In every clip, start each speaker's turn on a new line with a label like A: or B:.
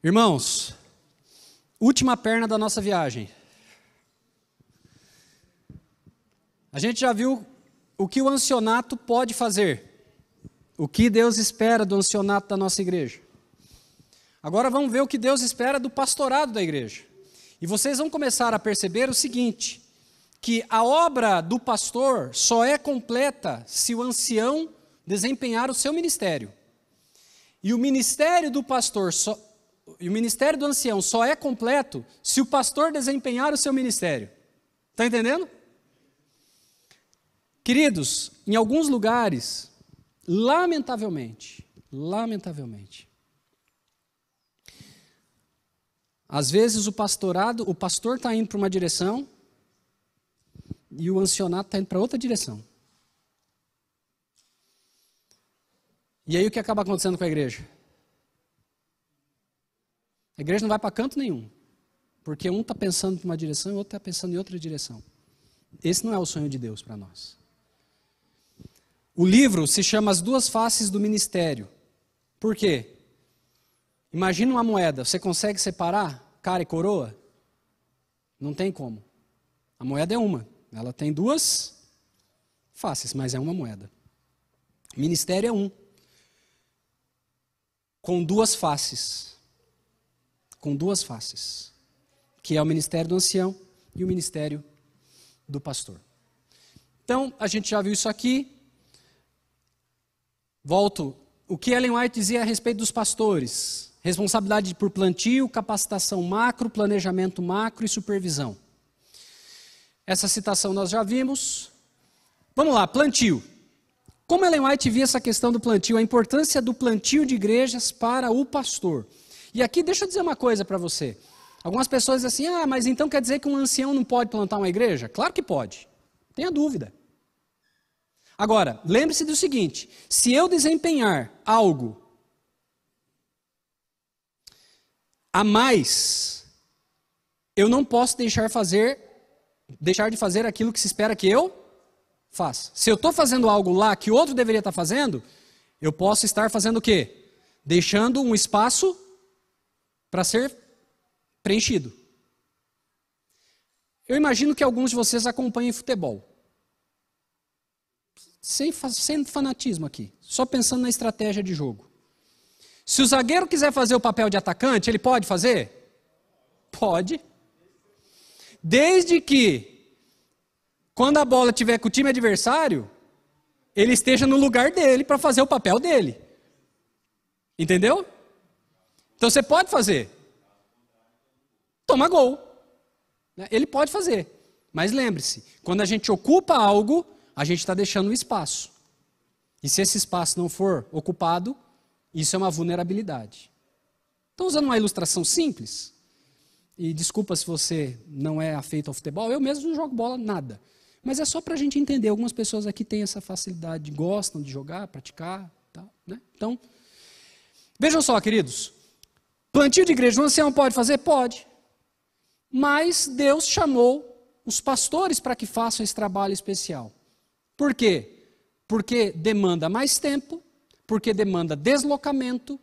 A: Irmãos, última perna da nossa viagem. A gente já viu o que o ancianato pode fazer, o que Deus espera do ancianato da nossa igreja. Agora vamos ver o que Deus espera do pastorado da igreja. E vocês vão começar a perceber o seguinte, que a obra do pastor só é completa se o ancião desempenhar o seu ministério. E o ministério do pastor, e o ministério do ancião só é completo se o pastor desempenhar o seu ministério. Está entendendo? Queridos, em alguns lugares, lamentavelmente, às vezes o pastor está indo para uma direção e o ancianato está indo para outra direção. E aí o que acaba acontecendo com a igreja? A igreja não vai para canto nenhum, porque um está pensando em uma direção e o outro está pensando em outra direção. Esse não é o sonho de Deus para nós. O livro se chama As Duas Faces do Ministério. Por quê? Imagina uma moeda, você consegue separar cara e coroa? Não tem como. A moeda é uma, ela tem duas faces, mas é uma moeda. O ministério é um, com duas faces, que é o ministério do ancião e o ministério do pastor. Então, a gente já viu isso aqui. Volto, o que Ellen White dizia a respeito dos pastores: responsabilidade por plantio, capacitação macro, planejamento macro e supervisão. Essa citação nós já vimos. Vamos lá, plantio. Como Ellen White via essa questão do plantio, a importância do plantio de igrejas para o pastor. E aqui deixa eu dizer uma coisa para você. Algumas pessoas dizem assim, mas então quer dizer que um ancião não pode plantar uma igreja? Claro que pode, tenha dúvida. Agora, lembre-se do seguinte, se eu desempenhar algo a mais, eu não posso deixar de fazer aquilo que se espera que eu faça. Se eu estou fazendo algo lá que outro deveria estar fazendo, eu posso estar fazendo o quê? Deixando um espaço para ser preenchido. Eu imagino que alguns de vocês acompanhem futebol. Sem fanatismo aqui, só pensando na estratégia de jogo. Se o zagueiro quiser fazer o papel de atacante, ele pode fazer? Pode. Desde que, quando a bola estiver com o time adversário, ele esteja no lugar dele para fazer o papel dele. Entendeu? Então você pode fazer. Toma gol. Ele pode fazer. Mas lembre-se, quando a gente ocupa algo, a gente está deixando um espaço. E se esse espaço não for ocupado, isso é uma vulnerabilidade. Estou usando uma ilustração simples. E desculpa se você não é afeito ao futebol, eu mesmo não jogo bola, nada. Mas é só para a gente entender. Algumas pessoas aqui têm essa facilidade, gostam de jogar, praticar. Tá, né? Então, vejam só, queridos. Plantio de igreja, o ancião pode fazer? Pode. Mas Deus chamou os pastores para que façam esse trabalho especial. Por quê? Porque demanda mais tempo, porque demanda deslocamento,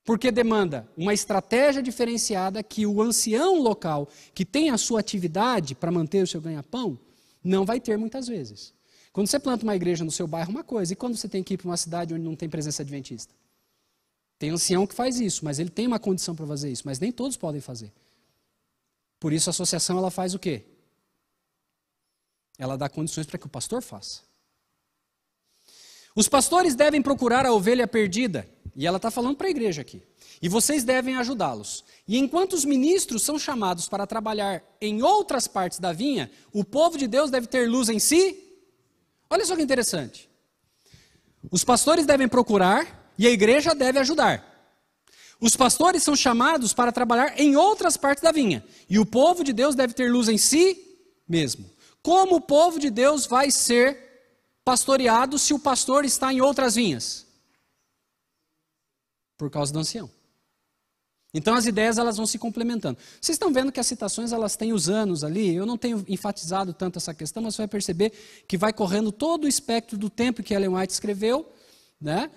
A: porque demanda uma estratégia diferenciada que o ancião local, que tem a sua atividade para manter o seu ganha-pão, não vai ter muitas vezes. Quando você planta uma igreja no seu bairro, uma coisa, e quando você tem que ir para uma cidade onde não tem presença adventista? Tem ancião que faz isso, mas ele tem uma condição para fazer isso, mas nem todos podem fazer. Por isso a associação ela faz o quê? Ela dá condições para que o pastor faça. Os pastores devem procurar a ovelha perdida, e ela está falando para a igreja aqui, e vocês devem ajudá-los. E enquanto os ministros são chamados para trabalhar em outras partes da vinha, o povo de Deus deve ter luz em si. Olha só que interessante. Os pastores devem procurar, e a igreja deve ajudar. Os pastores são chamados para trabalhar em outras partes da vinha, e o povo de Deus deve ter luz em si mesmo. Como o povo de Deus vai ser pastoreado se o pastor está em outras vinhas? Por causa do ancião. Então as ideias elas vão se complementando. Vocês estão vendo que as citações elas têm os anos ali, eu não tenho enfatizado tanto essa questão, mas você vai perceber que vai correndo todo o espectro do tempo que Ellen White escreveu, né?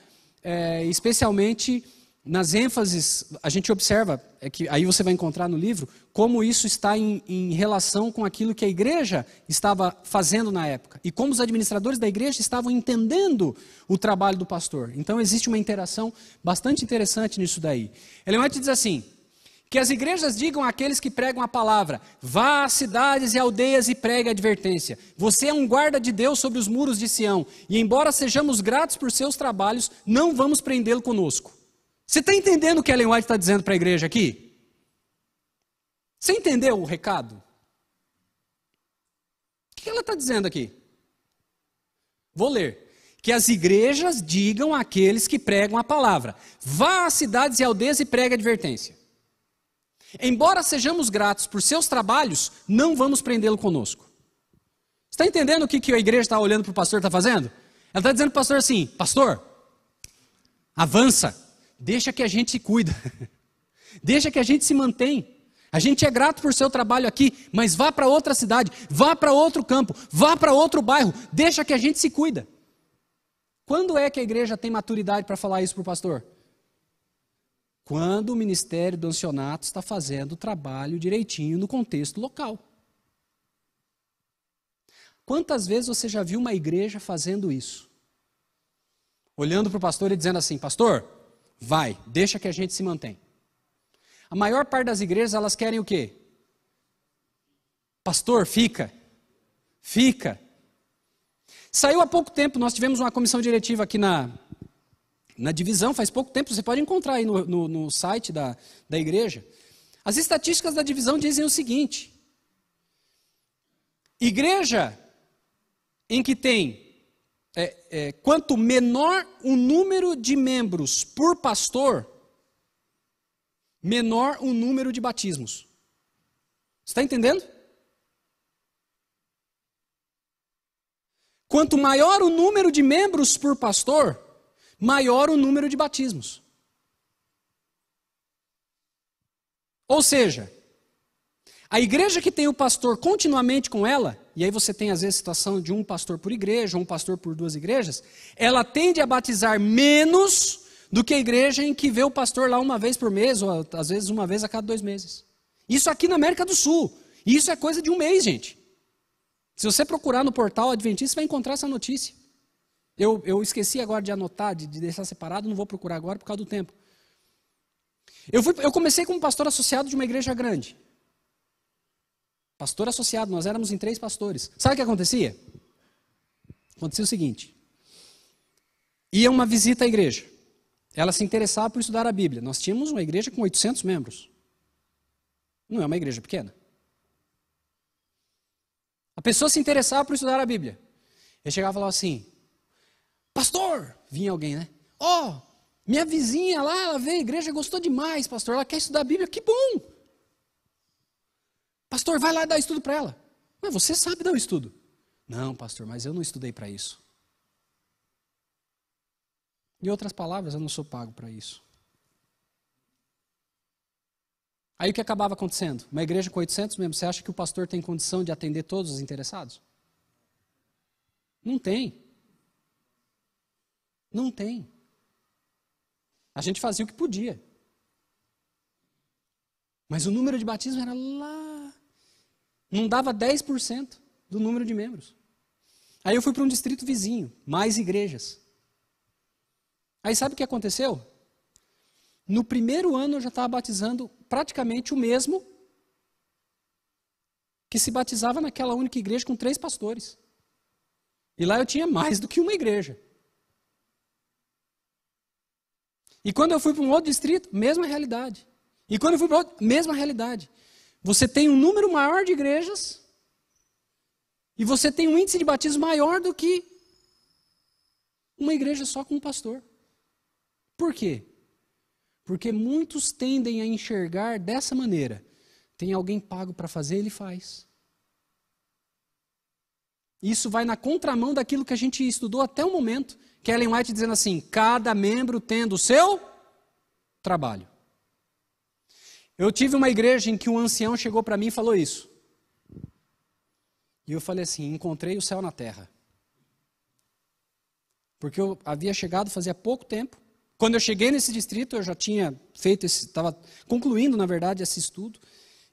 A: Especialmente nas ênfases, a gente observa, que aí você vai encontrar no livro, como isso está em relação com aquilo que a igreja estava fazendo na época. E como os administradores da igreja estavam entendendo o trabalho do pastor. Então existe uma interação bastante interessante nisso daí. Ellen White diz assim, que as igrejas digam àqueles que pregam a palavra, vá às cidades e aldeias e pregue a advertência. Você é um guarda de Deus sobre os muros de Sião, e embora sejamos gratos por seus trabalhos, não vamos prendê-lo conosco. Você está entendendo o que Ellen White está dizendo para a igreja aqui? Você entendeu o recado? O que ela está dizendo aqui? Vou ler. Que as igrejas digam àqueles que pregam a palavra, vá às cidades e aldeias e pregue a advertência. Embora sejamos gratos por seus trabalhos, não vamos prendê-lo conosco. Você está entendendo o que a igreja está olhando para o pastor está fazendo? Ela está dizendo para o pastor assim, pastor, avança. Deixa que a gente se cuida, deixa que a gente se mantém. A gente é grato por seu trabalho aqui, mas vá para outra cidade, vá para outro campo, vá para outro bairro, deixa que a gente se cuida. Quando é que a igreja tem maturidade para falar isso para o pastor? Quando o ministério do ancianato está fazendo o trabalho direitinho no contexto local. Quantas vezes você já viu uma igreja fazendo isso? Olhando para o pastor e dizendo assim, pastor, vai, deixa que a gente se mantém. A maior parte das igrejas, elas querem o quê? Pastor, fica. Saiu há pouco tempo, nós tivemos uma comissão diretiva aqui na divisão, faz pouco tempo, você pode encontrar aí no site da igreja. As estatísticas da divisão dizem o seguinte, igreja em que tem quanto menor o número de membros por pastor, menor o número de batismos. Você está entendendo? Quanto maior o número de membros por pastor, maior o número de batismos. Ou seja, a igreja que tem o pastor continuamente com ela, e aí você tem às vezes a situação de um pastor por igreja, ou um pastor por 2 igrejas, ela tende a batizar menos do que a igreja em que vê o pastor lá uma vez por mês, ou às vezes uma vez a cada 2 meses. Isso aqui na América do Sul. E isso é coisa de um mês, gente. Se você procurar no portal Adventista, você vai encontrar essa notícia. Eu esqueci agora de anotar, de deixar separado, não vou procurar agora por causa do tempo. Eu comecei como pastor associado de uma igreja grande. Pastor associado, nós éramos em 3 pastores. Sabe o que acontecia? Acontecia o seguinte. Ia uma visita à igreja. Ela se interessava por estudar a Bíblia. Nós tínhamos uma igreja com 800 membros. Não é uma igreja pequena. A pessoa se interessava por estudar a Bíblia. Ele chegava e falava assim, pastor, vinha alguém, né? Minha vizinha lá, ela veio à igreja, gostou demais, pastor, ela quer estudar a Bíblia, que bom. Pastor, vai lá dar estudo para ela. Mas você sabe dar o estudo. Não, pastor, mas eu não estudei para isso. Em outras palavras, eu não sou pago para isso. Aí o que acabava acontecendo? Uma igreja com 800 membros, você acha que o pastor tem condição de atender todos os interessados? Não tem. Não tem. A gente fazia o que podia. Mas o número de batismos era lá. Não dava 10% do número de membros. Aí eu fui para um distrito vizinho, mais igrejas. Aí sabe o que aconteceu? No primeiro ano eu já estava batizando praticamente o mesmo que se batizava naquela única igreja com 3 pastores. E lá eu tinha mais do que uma igreja. E quando eu fui para um outro distrito, mesma realidade. E quando eu fui para outro, mesma realidade. Você tem um número maior de igrejas e você tem um índice de batismo maior do que uma igreja só com um pastor. Por quê? Porque muitos tendem a enxergar dessa maneira. Tem alguém pago para fazer, ele faz. Isso vai na contramão daquilo que a gente estudou até o momento, que Ellen White dizendo assim, cada membro tendo o seu trabalho. Eu tive uma igreja em que um ancião chegou para mim e falou isso. E eu falei assim, encontrei o céu na terra. Porque eu havia chegado fazia pouco tempo, Quando eu cheguei nesse distrito, eu já tinha feito estava concluindo, na verdade, esse estudo,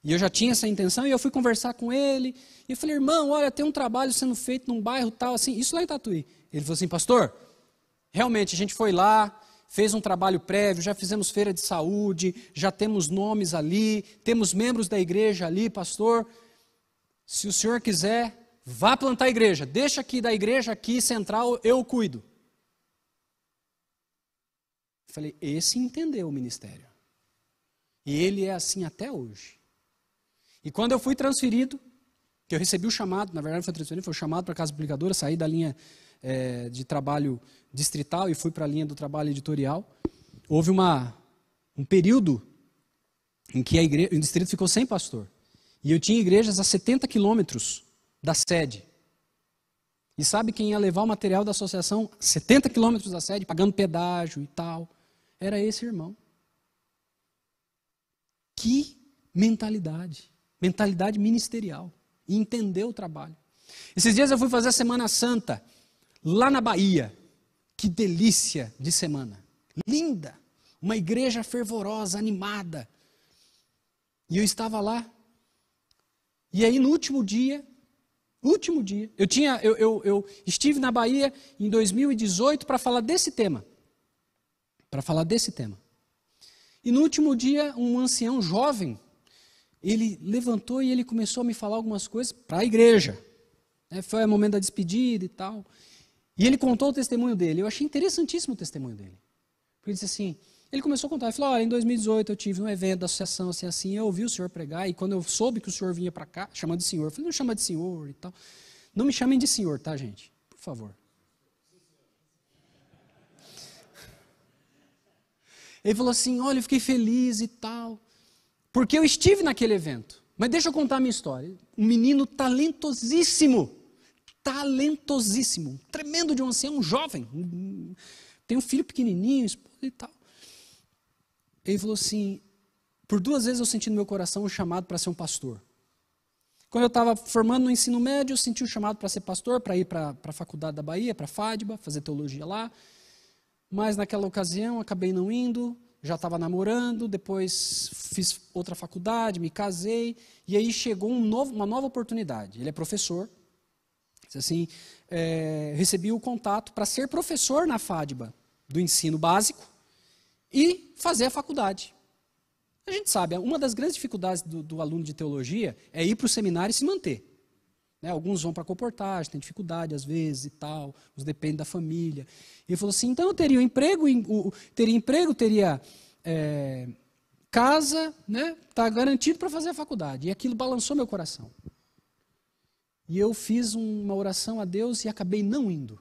A: e eu já tinha essa intenção, e eu fui conversar com ele, e eu falei, irmão, olha, tem um trabalho sendo feito num bairro tal, assim, isso lá em Tatuí. Ele falou assim, pastor, realmente, a gente foi lá, fez um trabalho prévio, já fizemos feira de saúde, já temos nomes ali, temos membros da igreja ali, pastor, se o senhor quiser, vá plantar a igreja, deixa aqui da igreja aqui central, eu cuido. Falei, esse entendeu o ministério. E ele é assim até hoje. E quando eu fui transferido, que eu recebi o chamado, na verdade não foi transferido, foi o chamado para a Casa Publicadora, saí da linha de trabalho distrital e fui para a linha do trabalho editorial. Houve um período em que o distrito ficou sem pastor. E eu tinha igrejas a 70 quilômetros da sede. E sabe quem ia levar o material da associação 70 quilômetros da sede, pagando pedágio e tal? Era esse irmão. Que mentalidade ministerial. E entendeu o trabalho. Esses dias eu fui fazer a Semana Santa, lá na Bahia. Que delícia de semana. Linda. Uma igreja fervorosa, animada. E eu estava lá. E aí no último dia, eu estive na Bahia em 2018 para falar desse tema. E no último dia, um ancião jovem, ele levantou e ele começou a me falar algumas coisas para a igreja. Foi o momento da despedida e tal. E ele contou o testemunho dele. Eu achei interessantíssimo o testemunho dele. Porque ele disse assim, ele começou a contar, ele falou, olha, em 2018 eu tive um evento da associação assim, eu ouvi o senhor pregar, e quando eu soube que o senhor vinha para cá, chamando de senhor, eu falei, não chama de senhor e tal. Não me chamem de senhor, tá, gente? Por favor. Ele falou assim, olha, eu fiquei feliz e tal, porque eu estive naquele evento. Mas deixa eu contar a minha história. Um menino talentosíssimo, tremendo de um ancião, um jovem, tem um filho pequenininho, esposa e tal. Ele falou assim, por 2 vezes eu senti no meu coração um chamado para ser um pastor. Quando eu estava formando no ensino médio, eu senti um chamado para ser pastor, para ir para a faculdade da Bahia, para a FADBA, fazer teologia lá. Mas naquela ocasião acabei não indo, já estava namorando, depois fiz outra faculdade, me casei, e aí chegou uma nova oportunidade. Ele é professor, assim, recebi o contato para ser professor na FADBA do ensino básico e fazer a faculdade. A gente sabe, uma das grandes dificuldades do aluno de teologia é ir para o seminário e se manter. Alguns vão para a comportagem, tem dificuldade às vezes e tal, uns depende da família. Ele falou assim, então eu teria um emprego, teria casa, né? Está garantido para fazer a faculdade. E aquilo balançou meu coração. E eu fiz uma oração a Deus e acabei não indo.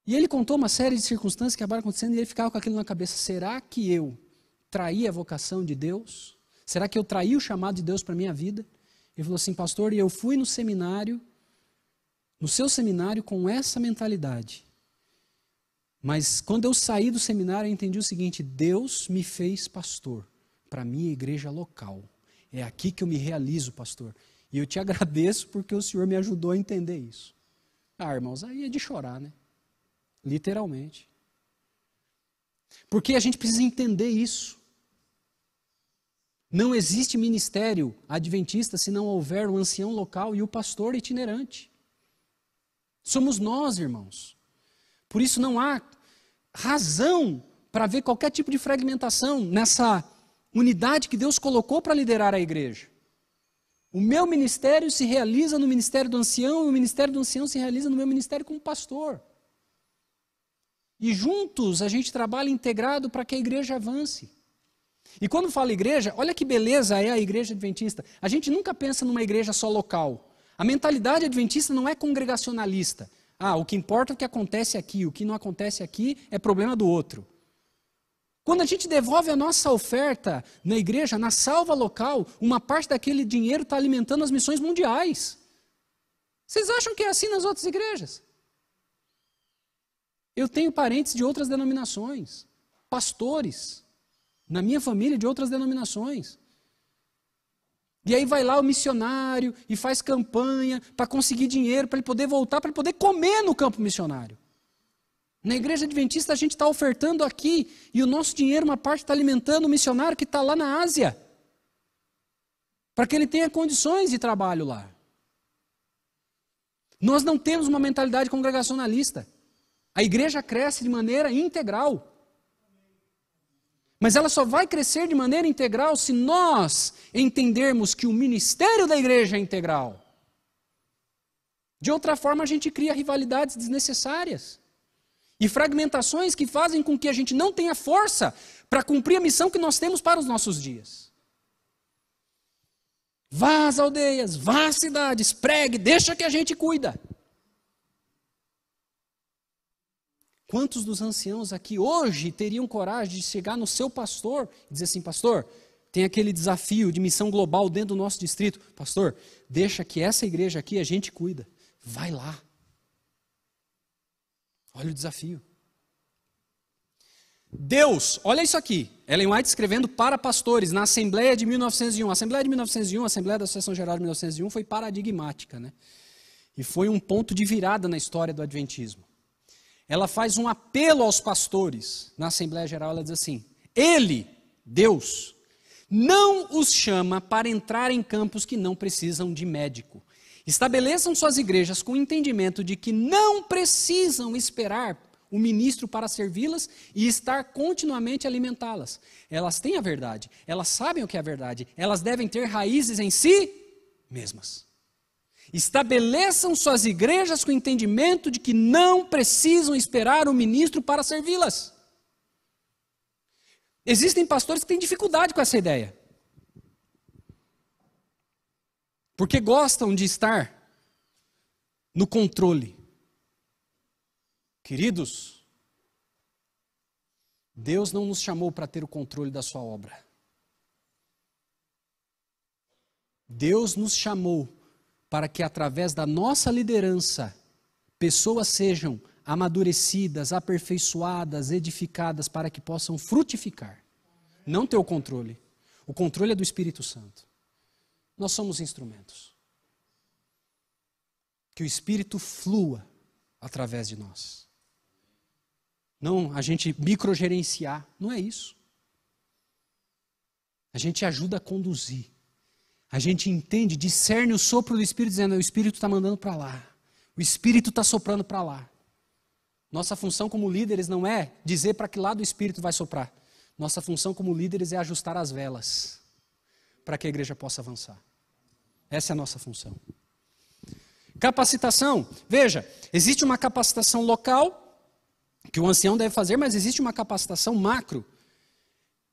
A: E ele contou uma série de circunstâncias que acabaram acontecendo e ele ficava com aquilo na cabeça. Será que eu traí a vocação de Deus? Será que eu traí o chamado de Deus para a minha vida? Ele falou assim, pastor, e eu fui no seminário, no seu seminário com essa mentalidade. Mas quando eu saí do seminário, eu entendi o seguinte, Deus me fez pastor para a minha igreja local. É aqui que eu me realizo, pastor. E eu te agradeço porque o Senhor me ajudou a entender isso. Ah, irmãos, aí é de chorar, né? Literalmente. Porque a gente precisa entender isso. Não existe ministério adventista se não houver o ancião local e o pastor itinerante. Somos nós, irmãos. Por isso não há razão para ver qualquer tipo de fragmentação nessa unidade que Deus colocou para liderar a igreja. O meu ministério se realiza no ministério do ancião e o ministério do ancião se realiza no meu ministério como pastor. E juntos a gente trabalha integrado para que a igreja avance. E quando fala igreja, olha que beleza é a igreja adventista. A gente nunca pensa numa igreja só local. A mentalidade adventista não é congregacionalista. O que importa é o que acontece aqui, o que não acontece aqui é problema do outro. Quando a gente devolve a nossa oferta na igreja, na salva local, uma parte daquele dinheiro está alimentando as missões mundiais. Vocês acham que é assim nas outras igrejas? Eu tenho parentes de outras denominações, pastores, na minha família de outras denominações. E aí vai lá o missionário e faz campanha para conseguir dinheiro, para ele poder voltar, para ele poder comer no campo missionário. Na igreja adventista a gente está ofertando aqui e o nosso dinheiro, uma parte está alimentando o missionário que está lá na Ásia, para que ele tenha condições de trabalho lá. Nós não temos uma mentalidade congregacionalista. A igreja cresce de maneira integral. Mas ela só vai crescer de maneira integral se nós entendermos que o ministério da igreja é integral. De outra forma, a gente cria rivalidades desnecessárias e fragmentações que fazem com que a gente não tenha força para cumprir a missão que nós temos para os nossos dias. Vá às aldeias, vá às cidades, pregue, deixa que a gente cuida. Quantos dos anciãos aqui hoje teriam coragem de chegar no seu pastor e dizer assim: pastor, tem aquele desafio de missão global dentro do nosso distrito. Pastor, deixa que essa igreja aqui a gente cuida. Vai lá. Olha o desafio. Deus, olha isso aqui. Ellen White escrevendo para pastores na Assembleia de 1901. A Assembleia de 1901, a Assembleia da Associação Geral de 1901 foi paradigmática, né? E foi um ponto de virada na história do Adventismo. Ela faz um apelo aos pastores na Assembleia Geral, ela diz assim: Ele, Deus, não os chama para entrar em campos que não precisam de médico. Estabeleçam suas igrejas com o entendimento de que não precisam esperar o ministro para servi-las e estar continuamente a alimentá-las. Elas têm a verdade, elas sabem o que é a verdade, elas devem ter raízes em si mesmas. Estabeleçam suas igrejas com o entendimento de que não precisam esperar o ministro para servi-las. Existem pastores que têm dificuldade com essa ideia. Porque gostam de estar no controle. Queridos, Deus não nos chamou para ter o controle da sua obra. Deus nos chamou para que através da nossa liderança, pessoas sejam amadurecidas, aperfeiçoadas, edificadas, para que possam frutificar. Não ter o controle. O controle é do Espírito Santo. Nós somos instrumentos. Que o Espírito flua através de nós. Não a gente microgerenciar, não é isso. A gente ajuda a conduzir. A gente entende, discerne o sopro do Espírito, dizendo: o Espírito está mandando para lá. O Espírito está soprando para lá. Nossa função como líderes não é dizer para que lado o Espírito vai soprar. Nossa função como líderes é ajustar as velas para que a igreja possa avançar. Essa é a nossa função. Capacitação. Veja, existe uma capacitação local que o ancião deve fazer, mas existe uma capacitação macro.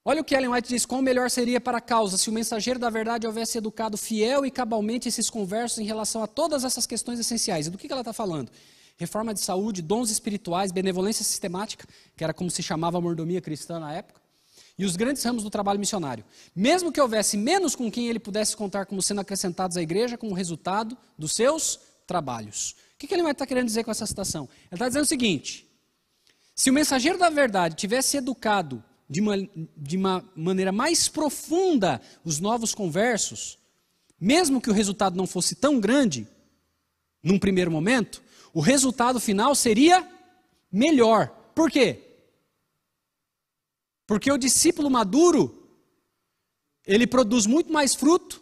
A: Olha o que Ellen White diz: quão melhor seria para a causa se o mensageiro da verdade houvesse educado fiel e cabalmente esses conversos em relação a todas essas questões essenciais. E do que ela está falando? Reforma de saúde, dons espirituais, benevolência sistemática, que era como se chamava a mordomia cristã na época, e os grandes ramos do trabalho missionário. Mesmo que houvesse menos com quem ele pudesse contar como sendo acrescentados à igreja como resultado dos seus trabalhos. O que Ellen White está querendo dizer com essa citação? Ela está dizendo o seguinte: se o mensageiro da verdade tivesse educado de uma maneira mais profunda os novos conversos, mesmo que o resultado não fosse tão grande, num primeiro momento, o resultado final seria melhor. Por quê? Porque o discípulo maduro, ele produz muito mais fruto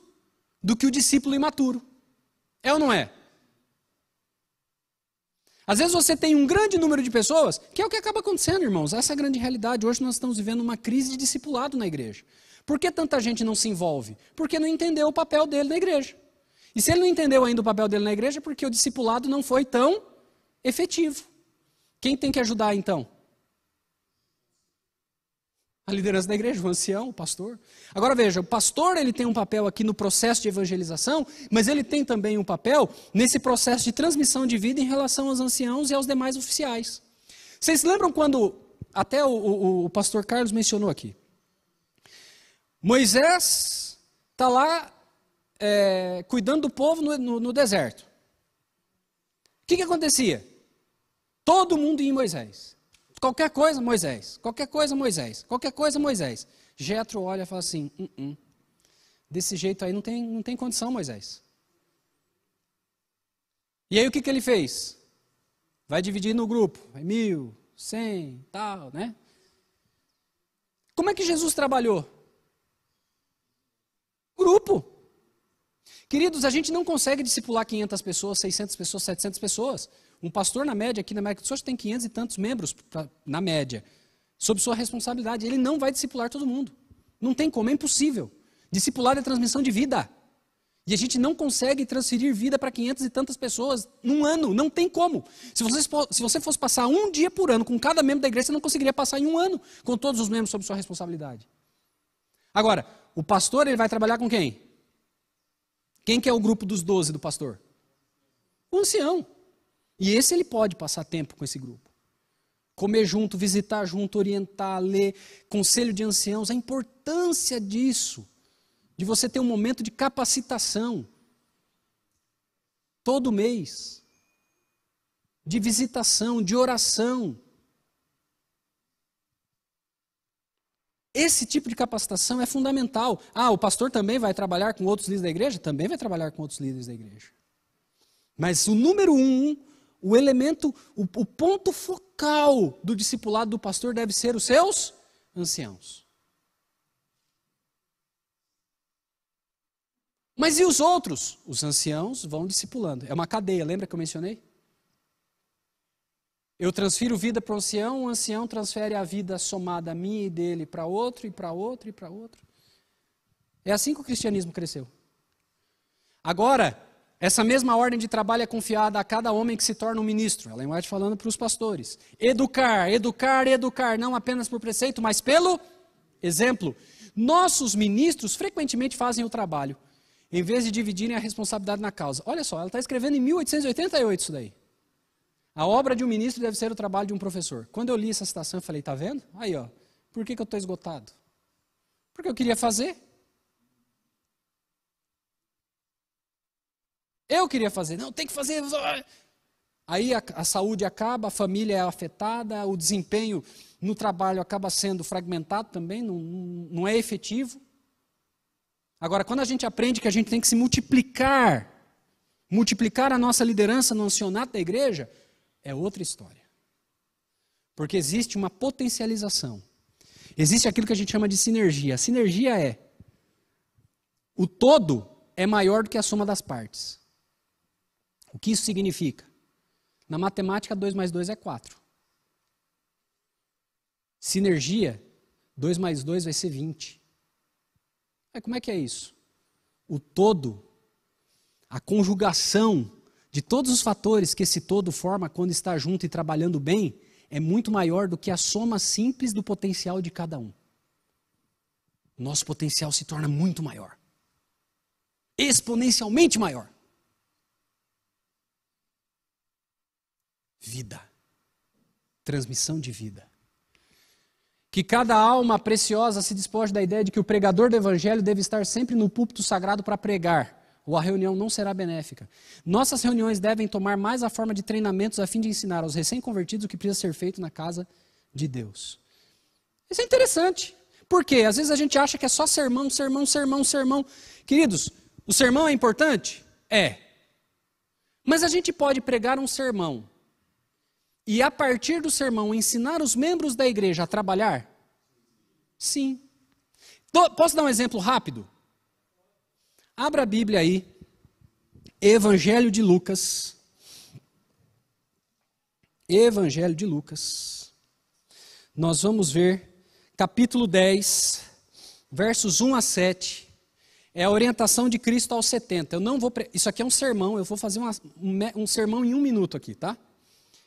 A: do que o discípulo imaturo. É ou não é? Às vezes você tem um grande número de pessoas, que é o que acaba acontecendo, irmãos. Essa é a grande realidade. Hoje nós estamos vivendo uma crise de discipulado na igreja. Por que tanta gente não se envolve? Porque não entendeu o papel dele na igreja. E se ele não entendeu ainda o papel dele na igreja, é porque o discipulado não foi tão efetivo. Quem tem que ajudar então? A liderança da igreja, o ancião, o pastor. Agora veja, o pastor ele tem um papel aqui no processo de evangelização, mas ele tem também um papel nesse processo de transmissão de vida em relação aos anciãos e aos demais oficiais. Vocês se lembram quando, até o pastor Carlos mencionou aqui, Moisés está lá cuidando do povo no deserto. O que acontecia? Todo mundo ia em Moisés. Qualquer coisa, Moisés. Qualquer coisa, Moisés. Qualquer coisa, Moisés. Jetro olha e fala assim: desse jeito aí não tem condição, Moisés. E aí o que ele fez? Vai dividir no grupo. Vai 1.000, 100, tal, né? Como é que Jesus trabalhou? Grupo. Queridos, a gente não consegue discipular 500 pessoas, 600 pessoas, 700 pessoas. Um pastor, na média, aqui na América do Sul, tem 500 e tantos membros, na média, sob sua responsabilidade. Ele não vai discipular todo mundo. Não tem como, é impossível. Discipular é transmissão de vida. E a gente não consegue transferir vida para 500 e tantas pessoas num ano, não tem como. Se você fosse passar um dia por ano com cada membro da igreja, você não conseguiria passar em um ano com todos os membros sob sua responsabilidade. Agora, o pastor, ele vai trabalhar com quem? Quem que é o grupo dos 12 do pastor? O ancião. E esse ele pode passar tempo com esse grupo. Comer junto, visitar junto, orientar, ler, conselho de anciãos, a importância disso. De você ter um momento de capacitação, todo mês, de visitação, de oração. Esse tipo de capacitação é fundamental. Ah, o pastor também vai trabalhar com outros líderes da igreja? Também vai trabalhar com outros líderes da igreja. Mas o número um, o elemento, o ponto focal do discipulado do pastor deve ser os seus anciãos. Mas e os outros? Os anciãos vão discipulando. É uma cadeia, lembra que eu mencionei? Eu transfiro vida para o ancião transfere a vida somada minha e dele para outro, e para outro, e para outro. É assim que o cristianismo cresceu. Agora, essa mesma ordem de trabalho é confiada a cada homem que se torna um ministro. Ellen White falando para os pastores. Educar, educar, educar, não apenas por preceito, mas pelo exemplo. Nossos ministros frequentemente fazem o trabalho, em vez de dividirem a responsabilidade na causa. Olha só, ela está escrevendo em 1888 isso daí. A obra de um ministro deve ser o trabalho de um professor. Quando eu li essa citação, eu falei, tá vendo? Aí, ó, por que eu estou esgotado? Porque eu queria fazer. Eu queria fazer. Não, tem que fazer. Aí a saúde acaba, a família é afetada, o desempenho no trabalho acaba sendo fragmentado também, não é efetivo. Agora, quando a gente aprende que a gente tem que se multiplicar a nossa liderança no ancianato da igreja, é outra história. Porque existe uma potencialização. Existe aquilo que a gente chama de sinergia. A sinergia é, o todo é maior do que a soma das partes. O que isso significa? Na matemática, 2 mais 2 é 4. Sinergia, 2 mais 2 vai ser 20. Como é que é isso? O todo, a conjugação de todos os fatores que esse todo forma quando está junto e trabalhando bem, é muito maior do que a soma simples do potencial de cada um. Nosso potencial se torna muito maior. Exponencialmente maior. Vida. Transmissão de vida. Que cada alma preciosa se despoje da ideia de que o pregador do evangelho deve estar sempre no púlpito sagrado para pregar, ou a reunião não será benéfica. Nossas reuniões devem tomar mais a forma de treinamentos a fim de ensinar aos recém-convertidos o que precisa ser feito na casa de Deus. Isso é interessante. Por quê? Às vezes a gente acha que é só sermão, sermão, sermão, sermão. Queridos, o sermão é importante? É. Mas a gente pode pregar um sermão e a partir do sermão ensinar os membros da igreja a trabalhar? Sim. Posso dar um exemplo rápido? Abra a Bíblia aí, Evangelho de Lucas. Evangelho de Lucas. Nós vamos ver capítulo 10, versos 1 a 7. É a orientação de Cristo aos 70. Eu não vou isso aqui é um sermão, eu vou fazer um sermão em 1 minuto aqui, tá?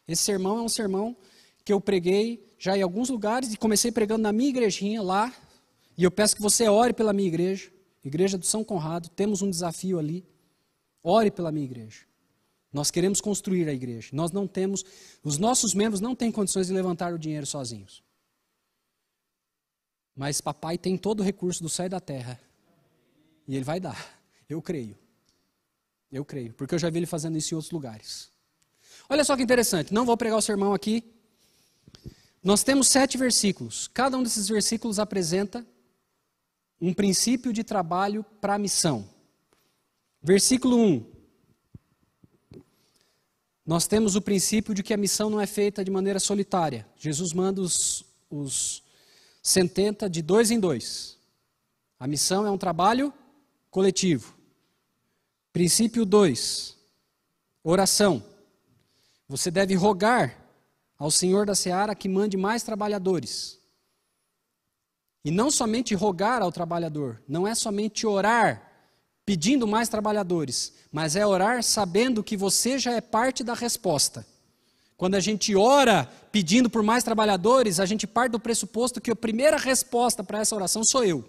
A: Esse sermão é um sermão que eu preguei já em alguns lugares e comecei pregando na minha igrejinha lá. E eu peço que você ore pela minha igreja, Igreja do São Conrado. Temos um desafio ali. Ore pela minha igreja. Nós queremos construir a igreja. Nós não temos, os nossos membros não têm condições de levantar o dinheiro sozinhos. Mas papai tem todo o recurso do céu e da terra. E ele vai dar. Eu creio. Eu creio. Porque eu já vi ele fazendo isso em outros lugares. Olha só que interessante, não vou pregar o sermão aqui. Nós temos 7 versículos. Cada um desses versículos apresenta um princípio de trabalho para a missão. Versículo 1. nós temos o princípio de que a missão não é feita de maneira solitária. Jesus manda os 70 de 2 em 2. A missão é um trabalho coletivo. Princípio 2, oração. Você deve rogar ao Senhor da Seara que mande mais trabalhadores. E não somente rogar ao trabalhador, não é somente orar pedindo mais trabalhadores, mas é orar sabendo que você já é parte da resposta. Quando a gente ora pedindo por mais trabalhadores, a gente parte do pressuposto que a primeira resposta para essa oração sou eu.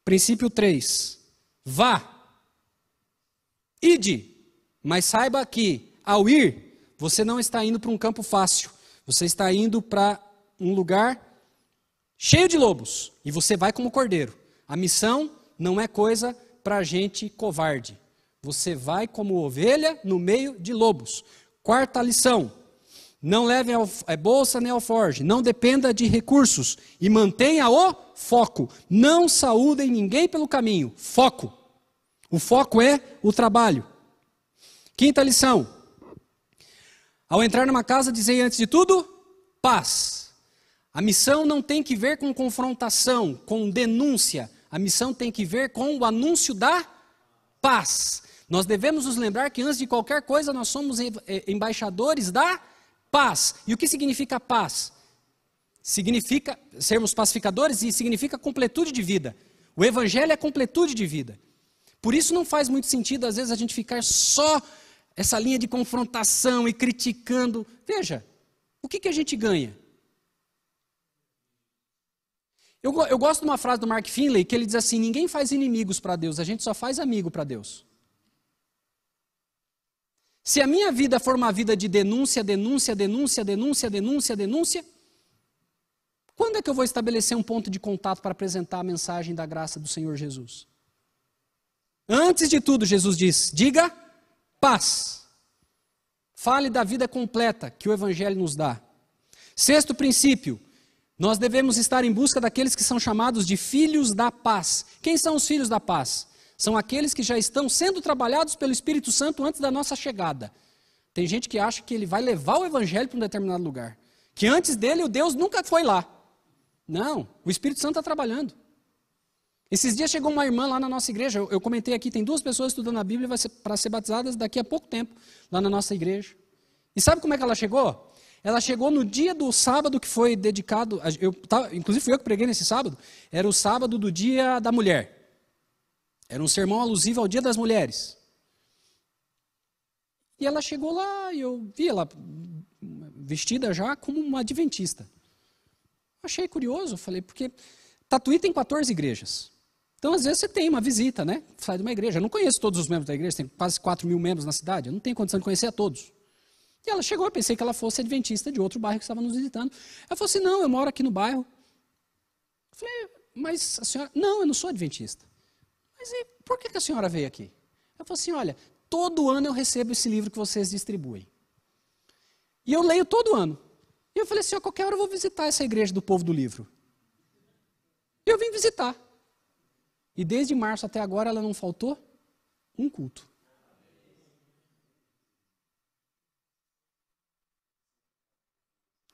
A: Princípio 3, vá, ide, mas saiba que ao ir, você não está indo para um campo fácil, você está indo para um lugar cheio de lobos, e você vai como cordeiro. A missão não é coisa para gente covarde. Você vai como ovelha no meio de lobos. Quarta lição: não leve bolsa nem alforge, não dependa de recursos e mantenha o foco. Não saúdem ninguém pelo caminho. Foco. O foco é o trabalho. Quinta lição: ao entrar numa casa, dizei antes de tudo, paz. A missão não tem que ver com confrontação, com denúncia. A missão tem que ver com o anúncio da paz. Nós devemos nos lembrar que antes de qualquer coisa nós somos embaixadores da paz. E o que significa paz? Significa sermos pacificadores e significa completude de vida. O evangelho é completude de vida. Por isso não faz muito sentido às vezes a gente ficar só essa linha de confrontação e criticando. Veja, o que a gente ganha? Eu gosto de uma frase do Mark Finley que ele diz assim: ninguém faz inimigos para Deus, a gente só faz amigo para Deus. Se a minha vida for uma vida de denúncia, quando é que eu vou estabelecer um ponto de contato para apresentar a mensagem da graça do Senhor Jesus? Antes de tudo, Jesus diz, diga paz. Fale da vida completa que o Evangelho nos dá. Sexto princípio: nós devemos estar em busca daqueles que são chamados de filhos da paz. Quem são os filhos da paz? São aqueles que já estão sendo trabalhados pelo Espírito Santo antes da nossa chegada. Tem gente que acha que ele vai levar o Evangelho para um determinado lugar. Que antes dele o Deus nunca foi lá. Não, o Espírito Santo está trabalhando. Esses dias chegou uma irmã lá na nossa igreja, eu comentei aqui, tem 2 pessoas estudando a Bíblia para ser batizadas daqui a pouco tempo, lá na nossa igreja. E sabe como é que ela chegou? Ela chegou no dia do sábado que foi dedicado, inclusive fui eu que preguei nesse sábado, era o sábado do Dia da Mulher. Era um sermão alusivo ao Dia das Mulheres. E ela chegou lá e eu vi ela vestida já como uma adventista. Achei curioso, falei, porque Tatuí tem 14 igrejas. Então, às vezes, você tem uma visita, né? Sai de uma igreja. Eu não conheço todos os membros da igreja, tem quase 4 mil membros na cidade. Eu não tenho condição de conhecer a todos. E ela chegou, eu pensei que ela fosse adventista de outro bairro que estava nos visitando. Ela falou assim, não, eu moro aqui no bairro. Eu falei, mas a senhora... Não, eu não sou adventista. Mas e por que a senhora veio aqui? Ela falou assim, olha, todo ano eu recebo esse livro que vocês distribuem. E eu leio todo ano. E eu falei assim, a qualquer hora eu vou visitar essa igreja do povo do livro. E eu vim visitar. E desde março até agora ela não faltou um culto.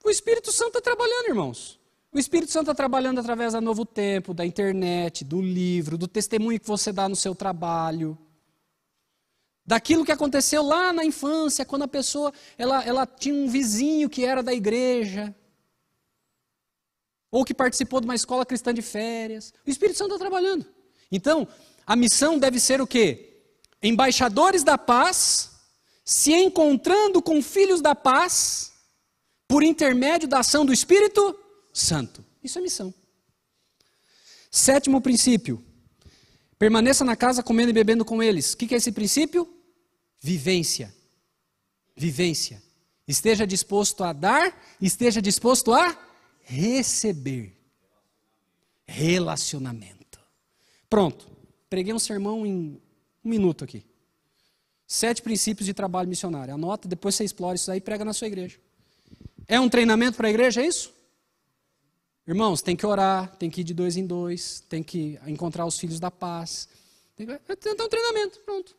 A: O Espírito Santo está trabalhando, irmãos. O Espírito Santo está trabalhando através da Novo Tempo, da internet, do livro, do testemunho que você dá no seu trabalho. Daquilo que aconteceu lá na infância, quando a pessoa ela tinha um vizinho que era da igreja. Ou que participou de uma escola cristã de férias. O Espírito Santo está trabalhando. Então, a missão deve ser o quê? Embaixadores da paz, se encontrando com filhos da paz, por intermédio da ação do Espírito Santo. Isso é missão. Sétimo princípio. Permaneça na casa comendo e bebendo com eles. O que é esse princípio? Vivência. Vivência. Esteja disposto a dar, esteja disposto a receber. Relacionamento. Pronto. Preguei um sermão em 1 minuto aqui. 7 princípios de trabalho missionário. Anota, depois você explora isso aí e prega na sua igreja. É um treinamento para a igreja, é isso? Irmãos, tem que orar, tem que ir de 2 em 2, tem que encontrar os filhos da paz. É um treinamento, pronto.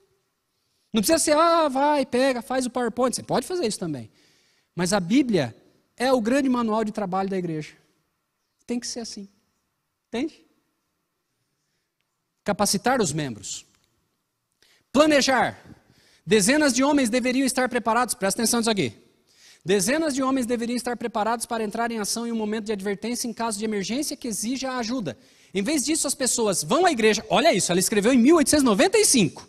A: Não precisa ser, vai, pega, faz o PowerPoint. Você pode fazer isso também. Mas a Bíblia é o grande manual de trabalho da igreja. Tem que ser assim. Entende? Capacitar os membros. Planejar. Dezenas de homens deveriam estar preparados, presta atenção nisso aqui. Dezenas de homens deveriam estar preparados para entrar em ação em um momento de advertência em caso de emergência que exija a ajuda. Em vez disso, as pessoas vão à igreja. Olha isso, ela escreveu em 1895.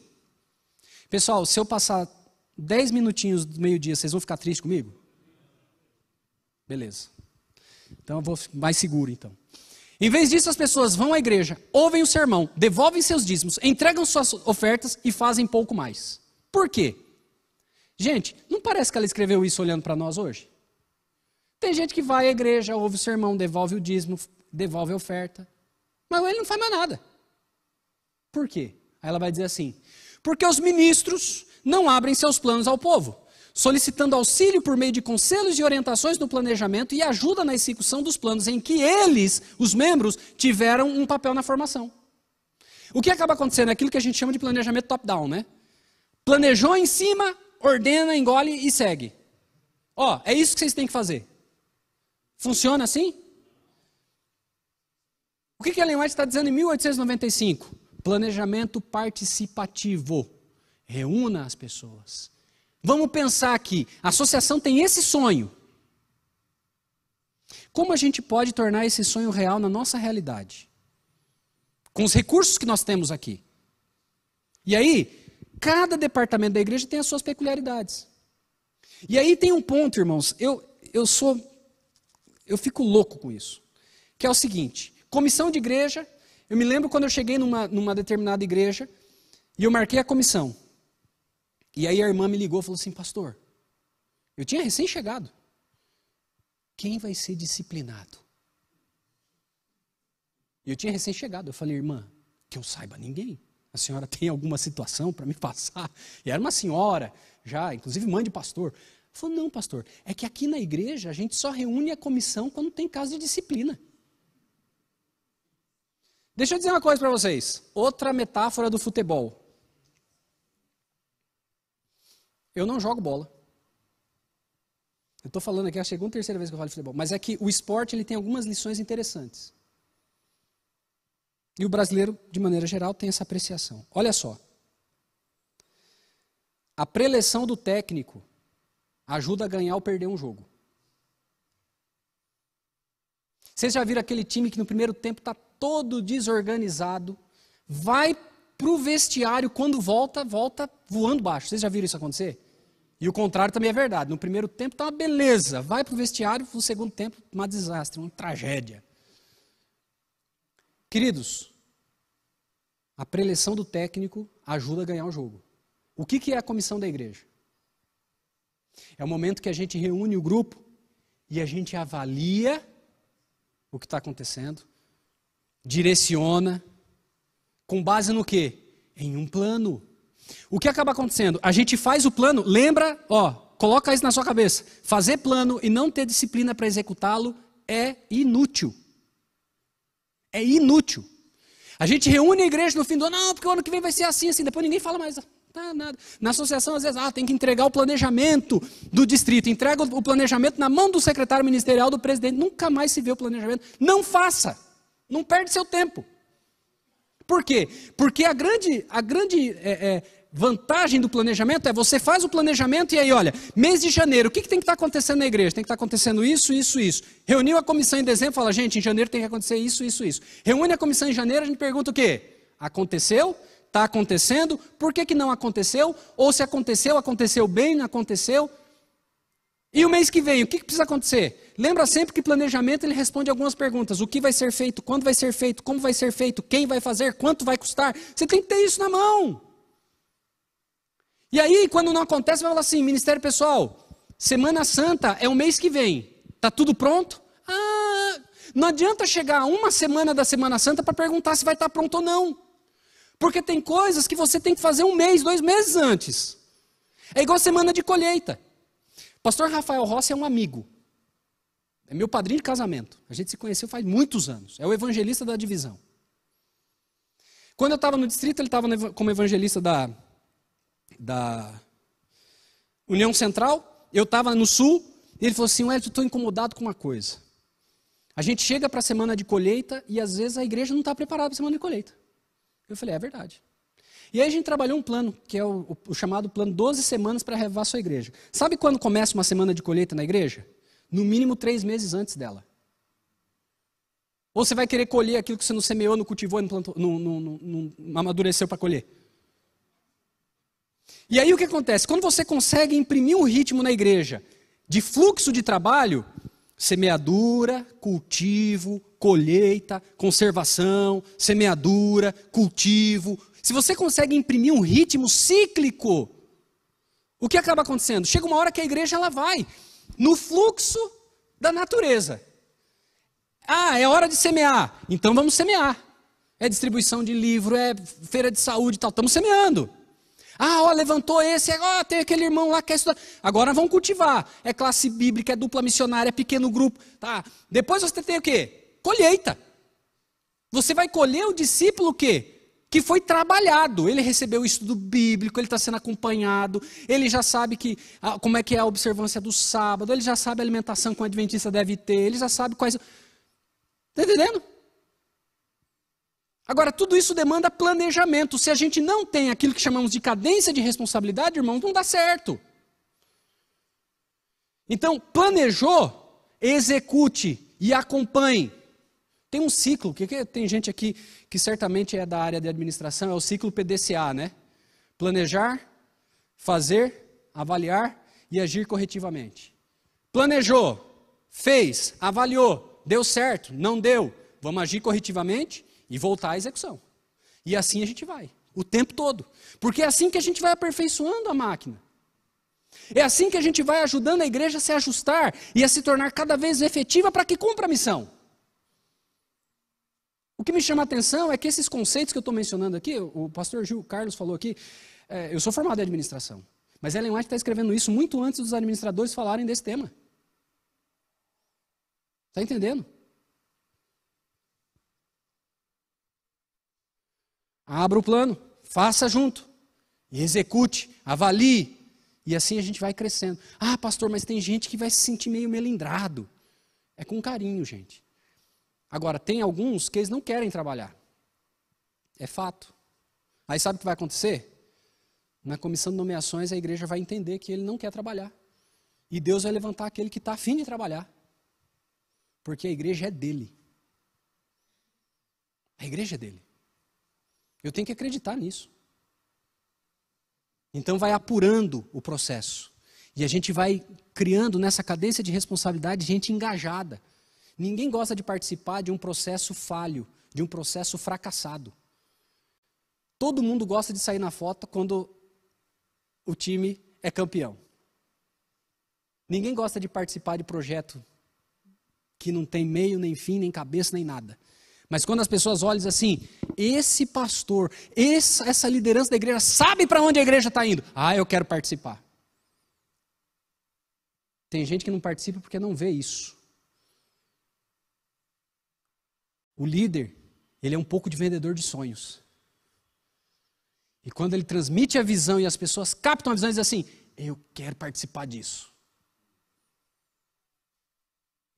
A: Pessoal, se eu passar 10 minutinhos do meio-dia, vocês vão ficar tristes comigo? Beleza. Então eu vou mais seguro, então. Em vez disso, as pessoas vão à igreja, ouvem o sermão, devolvem seus dízimos, entregam suas ofertas e fazem pouco mais. Por quê? Gente, não parece que ela escreveu isso olhando para nós hoje? Tem gente que vai à igreja, ouve o sermão, devolve o dízimo, devolve a oferta, mas ele não faz mais nada. Por quê? Aí ela vai dizer assim, porque os ministros não abrem seus planos ao povo, solicitando auxílio por meio de conselhos e orientações no planejamento e ajuda na execução dos planos em que eles, os membros, tiveram um papel na formação. O que acaba acontecendo é aquilo que a gente chama de planejamento top-down, né? Planejou em cima, ordena, engole e segue. É isso que vocês têm que fazer. Funciona assim? O que a Ellen White está dizendo em 1895? Planejamento participativo. Reúna as pessoas. Vamos pensar aqui, a associação tem esse sonho. Como a gente pode tornar esse sonho real na nossa realidade? Com os recursos que nós temos aqui. E aí, cada departamento da igreja tem as suas peculiaridades. E aí tem um ponto, irmãos, eu fico louco com isso. Que é o seguinte, comissão de igreja, eu me lembro quando eu cheguei numa determinada igreja, e eu marquei a comissão. E aí a irmã me ligou e falou assim, pastor, eu tinha recém-chegado. Quem vai ser disciplinado? E eu tinha recém-chegado. Eu falei, irmã, que eu saiba ninguém. A senhora tem alguma situação para me passar? E era uma senhora, já, inclusive mãe de pastor. Ela falou, não, pastor, é que aqui na igreja a gente só reúne a comissão quando tem caso de disciplina. Deixa eu dizer uma coisa para vocês. Outra metáfora do futebol. Eu não jogo bola. Eu estou falando aqui a segunda ou terceira vez que eu falo de futebol. Mas é que o esporte ele tem algumas lições interessantes. E o brasileiro, de maneira geral, tem essa apreciação. Olha só. A preleção do técnico ajuda a ganhar ou perder um jogo. Vocês já viram aquele time que no primeiro tempo está todo desorganizado, vai para o vestiário, quando volta voando baixo. Vocês já viram isso acontecer? E o contrário também é verdade. No primeiro tempo está uma beleza, vai para o vestiário, no segundo tempo, uma desastre, uma tragédia. Queridos, a preleção do técnico ajuda a ganhar o jogo. O que é a comissão da igreja? É o momento que a gente reúne o grupo e a gente avalia o que está acontecendo, direciona, com base no quê? Em um plano. O que acaba acontecendo? A gente faz o plano, lembra, coloca isso na sua cabeça. Fazer plano e não ter disciplina para executá-lo é inútil. É inútil. A gente reúne a igreja no fim do ano, não, porque o ano que vem vai ser assim, depois ninguém fala mais nada. Na associação, às vezes, tem que entregar o planejamento do distrito, entrega o planejamento na mão do secretário ministerial, do presidente, nunca mais se vê o planejamento. Não faça, não perde seu tempo. Por quê? Porque a grande vantagem do planejamento é você faz o planejamento e aí, olha, mês de janeiro, o que tem que estar acontecendo na igreja? Tem que estar acontecendo isso, isso, isso. Reuniu a comissão em dezembro, fala, gente, em janeiro tem que acontecer isso, isso, isso. Reúne a comissão em janeiro, a gente pergunta o quê? Aconteceu? Está acontecendo? Por que não aconteceu? Ou se aconteceu, aconteceu bem, não aconteceu? E o mês que vem, o que precisa acontecer? Lembra sempre que planejamento ele responde algumas perguntas. O que vai ser feito? Quando vai ser feito? Como vai ser feito? Quem vai fazer? Quanto vai custar? Você tem que ter isso na mão. E aí, quando não acontece, vai falar assim, Ministério Pessoal, Semana Santa é o mês que vem. Está tudo pronto? Não adianta chegar uma semana da Semana Santa para perguntar se vai estar pronto ou não. Porque tem coisas que você tem que fazer 1 mês, 2 meses antes. É igual a semana de colheita. Pastor Rafael Rossi é um amigo. É meu padrinho de casamento. A gente se conheceu faz muitos anos. É o evangelista da divisão. Quando eu estava no distrito, ele estava como evangelista da da União Central, eu estava no Sul, e ele falou assim, Wellington, eu estou incomodado com uma coisa. A gente chega para a semana de colheita e às vezes a igreja não está preparada para a semana de colheita. Eu falei, é verdade. E aí a gente trabalhou um plano, que é o chamado plano 12 semanas para reavivar a sua igreja. Sabe quando começa uma semana de colheita na igreja? No mínimo 3 meses antes dela. Ou você vai querer colher aquilo que você não semeou, não cultivou, não amadureceu para colher. E aí o que acontece? Quando você consegue imprimir um ritmo na igreja de fluxo de trabalho, semeadura, cultivo, colheita, conservação, semeadura, cultivo. Se você consegue imprimir um ritmo cíclico, o que acaba acontecendo? Chega uma hora que a igreja ela vai no fluxo da natureza. Ah, é hora de semear. Então vamos semear. É distribuição de livro, é feira de saúde e tal. Estamos semeando. Ah, ó, levantou esse, ó, tem aquele irmão lá que quer estudar. Agora vamos cultivar. É classe bíblica, é dupla missionária, é pequeno grupo. Tá. Depois você tem o quê? Colheita. Você vai colher o discípulo o quê? Que foi trabalhado. Ele recebeu o estudo bíblico, ele está sendo acompanhado, ele já sabe como é que é a observância do sábado, ele já sabe a alimentação que o adventista deve ter, ele já sabe quais... Está entendendo? Agora, tudo isso demanda planejamento. Se a gente não tem aquilo que chamamos de cadência de responsabilidade, irmãos, não dá certo. Então, planejou, execute e acompanhe. Tem um ciclo, que tem gente aqui que certamente é da área de administração, é o ciclo PDCA, né? Planejar, fazer, avaliar e agir corretivamente. Planejou, fez, avaliou, deu certo, não deu, vamos agir corretivamente e voltar à execução. E assim a gente vai, o tempo todo. Porque é assim que a gente vai aperfeiçoando a máquina. É assim que a gente vai ajudando a igreja a se ajustar e a se tornar cada vez efetiva para que cumpra a missão. O que me chama a atenção é que esses conceitos que eu estou mencionando aqui, o pastor Gil Carlos falou aqui, eu sou formado em administração, mas Ellen White está escrevendo isso muito antes dos administradores falarem desse tema. Está entendendo? Abra o plano, faça junto, e execute, avalie, e assim a gente vai crescendo. Ah, pastor, mas tem gente que vai se sentir meio melindrado. É com carinho, gente. Agora, tem alguns que eles não querem trabalhar. É fato. Aí sabe o que vai acontecer? Na comissão de nomeações, a igreja vai entender que ele não quer trabalhar. E Deus vai levantar aquele que está afim de trabalhar. Porque a igreja é dele. A igreja é dele. Eu tenho que acreditar nisso. Então vai apurando o processo. E a gente vai criando nessa cadência de responsabilidade gente engajada. Ninguém gosta de participar de um processo falho, de um processo fracassado. Todo mundo gosta de sair na foto quando o time é campeão. Ninguém gosta de participar de projeto que não tem meio, nem fim, nem cabeça, nem nada. Mas quando as pessoas olham assim, esse pastor, essa liderança da igreja sabe para onde a igreja está indo. Ah, eu quero participar. Tem gente que não participa porque não vê isso. O líder, ele é um pouco de vendedor de sonhos. E quando ele transmite a visão e as pessoas captam a visão e dizem assim, eu quero participar disso.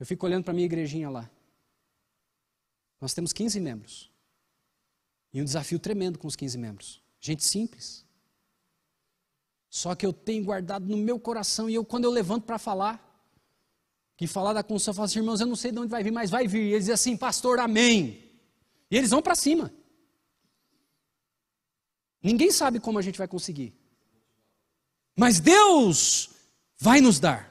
A: Eu fico olhando para a minha igrejinha lá. Nós temos 15 membros. E um desafio tremendo com os 15 membros. Gente simples. Só que eu tenho guardado no meu coração e quando eu levanto para falar, que falar da construção, eu falo assim, irmãos, eu não sei de onde vai vir, mas vai vir. E eles dizem assim, pastor, amém. E eles vão para cima. Ninguém sabe como a gente vai conseguir. Mas Deus vai nos dar.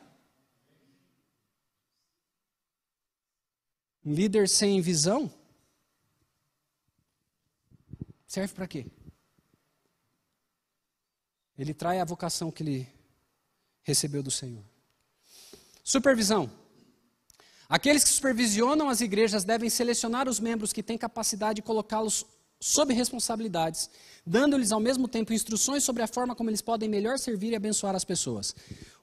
A: Um líder sem visão serve para quê? Ele trai a vocação que ele recebeu do Senhor. Supervisão. Aqueles que supervisionam as igrejas devem selecionar os membros que têm capacidade de colocá-los sob responsabilidades, dando-lhes ao mesmo tempo instruções sobre a forma como eles podem melhor servir e abençoar as pessoas.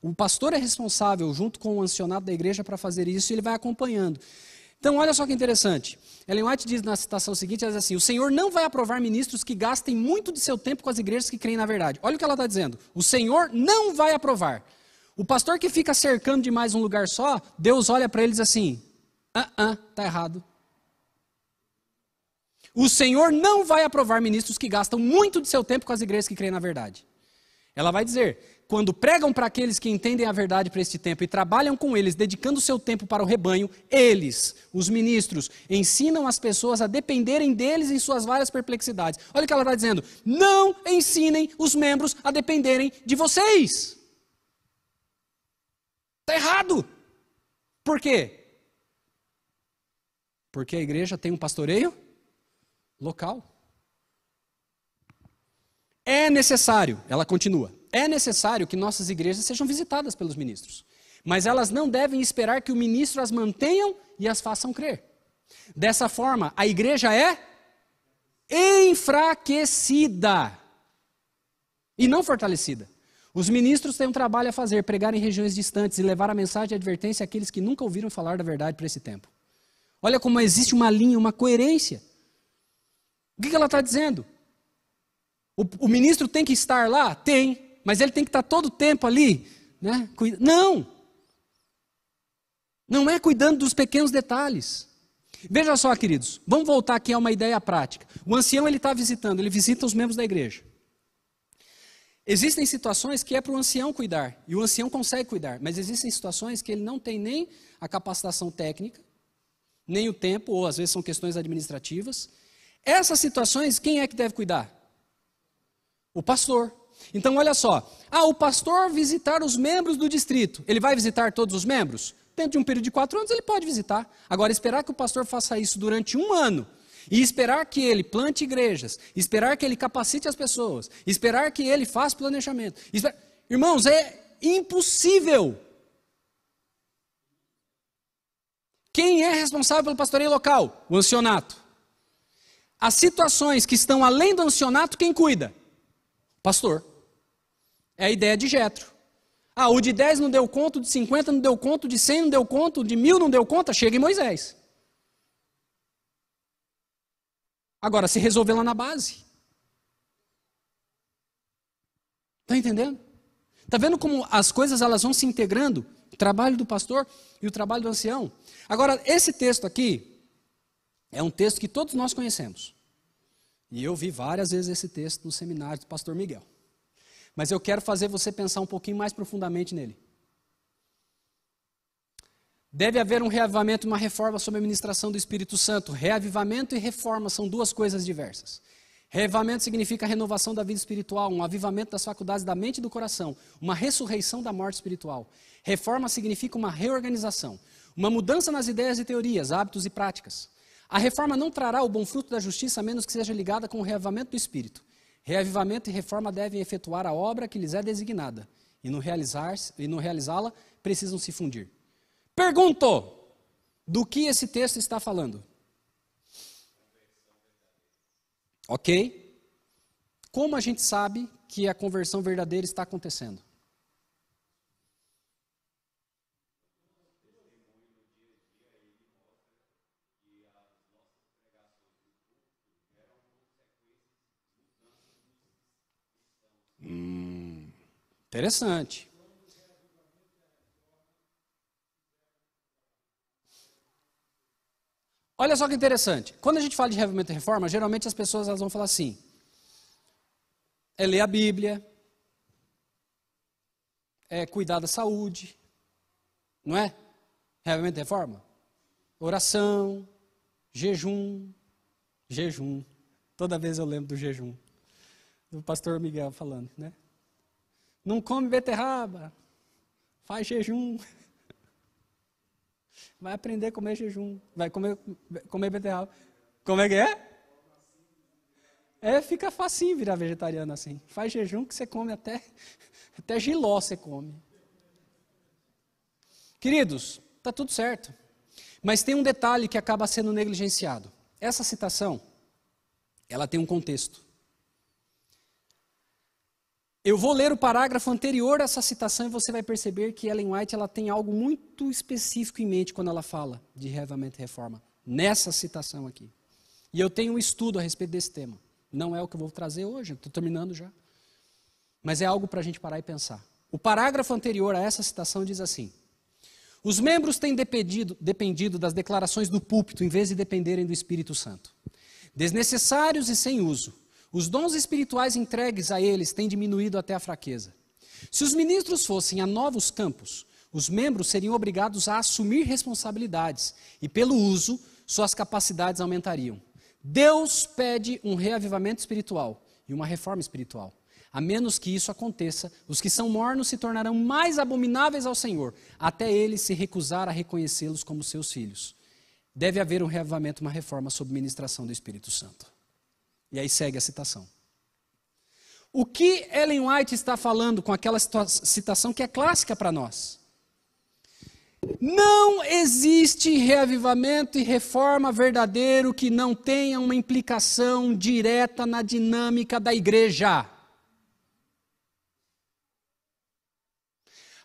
A: O pastor é responsável, junto com o ancianato da igreja, para fazer isso e ele vai acompanhando. Então, olha só que interessante. Ellen White diz na citação seguinte, ela diz assim, o Senhor não vai aprovar ministros que gastem muito de seu tempo com as igrejas que creem na verdade. Olha o que ela está dizendo. O Senhor não vai aprovar. O pastor que fica cercando demais um lugar só, Deus olha para ele e diz assim, está errado. O Senhor não vai aprovar ministros que gastam muito de seu tempo com as igrejas que creem na verdade. Ela vai dizer, quando pregam para aqueles que entendem a verdade para este tempo e trabalham com eles, dedicando o seu tempo para o rebanho, eles, os ministros, ensinam as pessoas a dependerem deles em suas várias perplexidades. Olha o que ela está dizendo, não ensinem os membros a dependerem de vocês. Está errado. Por quê? Porque a igreja tem um pastoreio local. É necessário, ela continua, é necessário que nossas igrejas sejam visitadas pelos ministros. Mas elas não devem esperar que o ministro as mantenham e as façam crer. Dessa forma, a igreja é enfraquecida e não fortalecida. Os ministros têm um trabalho a fazer, pregar em regiões distantes e levar a mensagem de advertência àqueles que nunca ouviram falar da verdade para esse tempo. Olha como existe uma linha, uma coerência. O que ela está dizendo? O ministro tem que estar lá? Tem, mas ele tem que estar todo o tempo ali, né? Não! Não é cuidando dos pequenos detalhes. Veja só, queridos, vamos voltar aqui a uma ideia prática. O ancião ele está visitando, ele visita os membros da igreja. Existem situações que é para o ancião cuidar, e o ancião consegue cuidar, mas existem situações que ele não tem nem a capacitação técnica, nem o tempo, ou às vezes são questões administrativas. Essas situações, quem é que deve cuidar? O pastor. Então, olha só. O pastor visitar os membros do distrito. Ele vai visitar todos os membros? Dentro de um período de 4 anos, ele pode visitar. Agora, esperar que o pastor faça isso durante 1 ano, e esperar que ele plante igrejas, esperar que ele capacite as pessoas, esperar que ele faça planejamento. Irmãos, é impossível. Quem é responsável pelo pastoreio local? O ancianato. As situações que estão além do ancianato, quem cuida? Pastor. É a ideia de Jetro. O de 10 não deu conta, o de 50 não deu conta, o de 100 não deu conta, o de 1000 não deu conta, chega em Moisés. Agora, se resolver lá na base. Está entendendo? Está vendo como as coisas elas vão se integrando? O trabalho do pastor e o trabalho do ancião. Agora, esse texto aqui é um texto que todos nós conhecemos. E eu vi várias vezes esse texto no seminário do pastor Miguel. Mas eu quero fazer você pensar um pouquinho mais profundamente nele. Deve haver um reavivamento e uma reforma sob a ministração do Espírito Santo. Reavivamento e reforma são 2 coisas diversas. Reavivamento significa a renovação da vida espiritual, um avivamento das faculdades da mente e do coração, uma ressurreição da morte espiritual. Reforma significa uma reorganização, uma mudança nas ideias e teorias, hábitos e práticas. A reforma não trará o bom fruto da justiça a menos que seja ligada com o reavivamento do Espírito. Reavivamento e reforma devem efetuar a obra que lhes é designada, e no realizá-la precisam se fundir. Pergunto, do que esse texto está falando? Ok? Como a gente sabe que a conversão verdadeira está acontecendo? Interessante. Olha só que interessante. Quando a gente fala de reavivamento e reforma, geralmente as pessoas elas vão falar assim: é ler a Bíblia, é cuidar da saúde, não é? Reavivamento e reforma? Oração, jejum. Toda vez eu lembro do jejum. Do pastor Miguel falando, né? Não come beterraba, faz jejum. Vai aprender a comer jejum, vai comer beterraba. Como é que é? Fica facinho virar vegetariano assim. Faz jejum que você come até jiló você come. Queridos, está tudo certo. Mas tem um detalhe que acaba sendo negligenciado. Essa citação, ela tem um contexto. Eu vou ler o parágrafo anterior a essa citação e você vai perceber que Ellen White ela tem algo muito específico em mente quando ela fala de reavivamento e reforma, nessa citação aqui. E eu tenho um estudo a respeito desse tema. Não é o que eu vou trazer hoje, estou terminando já. Mas é algo para a gente parar e pensar. O parágrafo anterior a essa citação diz assim: os membros têm dependido das declarações do púlpito em vez de dependerem do Espírito Santo. Desnecessários e sem uso, os dons espirituais entregues a eles têm diminuído até a fraqueza. Se os ministros fossem a novos campos, os membros seriam obrigados a assumir responsabilidades e, pelo uso, suas capacidades aumentariam. Deus pede um reavivamento espiritual e uma reforma espiritual. A menos que isso aconteça, os que são mornos se tornarão mais abomináveis ao Senhor, até ele se recusar a reconhecê-los como seus filhos. Deve haver um reavivamento, uma reforma sob ministração do Espírito Santo. E aí segue a citação. O que Ellen White está falando com aquela citação que é clássica para nós? Não existe reavivamento e reforma verdadeiro que não tenha uma implicação direta na dinâmica da igreja.